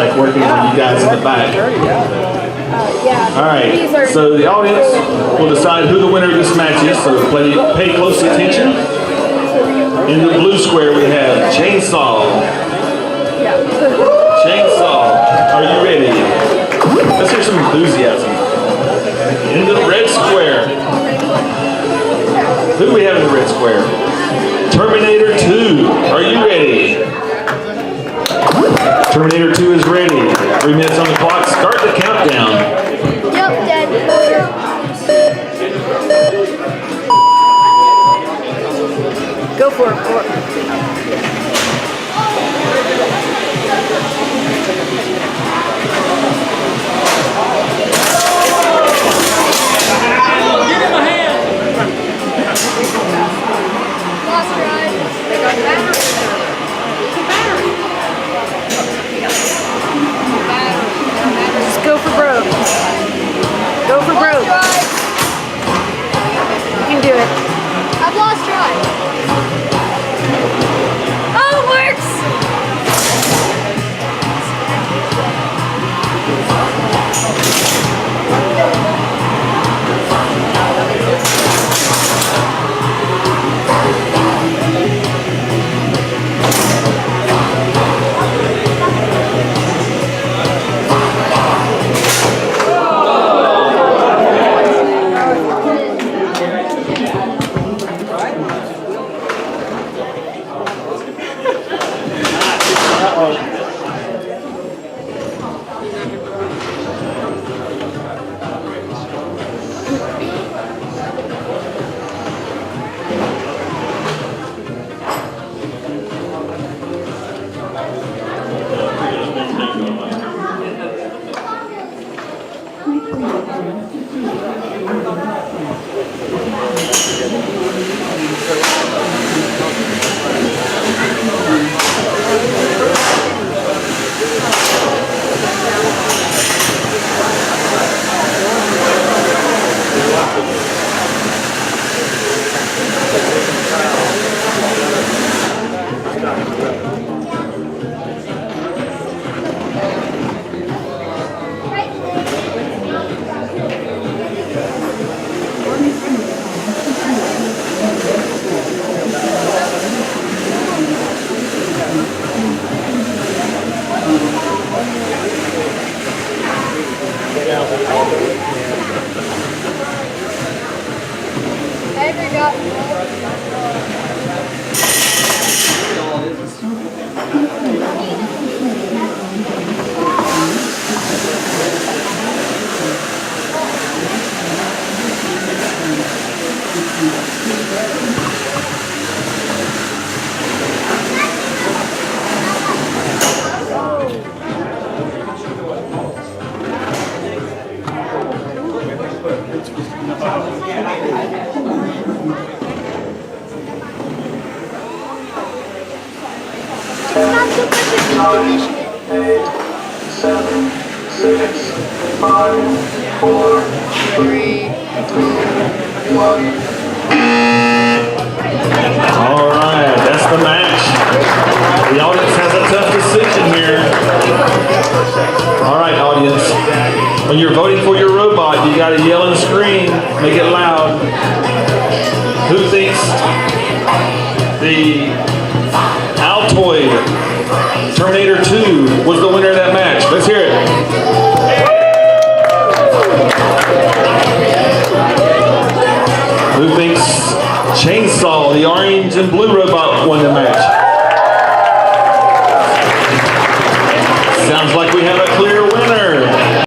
like working with you guys in the back. Yeah. All right, so the audience will decide who the winner of this match is, so pay close attention. In the blue square we have Chainsaw. Chainsaw, are you ready? Let's hear some enthusiasm. In the red square, who do we have in the red square? Terminator 2, are you ready? Terminator 2 is ready. 3 minutes on the clock, start the countdown. Yep, Dad. Go for it. Just go for broke. Go for broke. You can do it. I've lost drive. Oh, it works! Edgar got not so much a condition. 8, 7, 6, 5, 4, 3, 2, 1. All right, that's the match. The audience has a tough decision here. All right, audience. When you're voting for your robot, you got to yell and scream, make it loud. Who thinks the Altoid Terminator 2 was the winner of that match? Let's hear it. Who thinks Chainsaw, the orange and blue robot, won the match?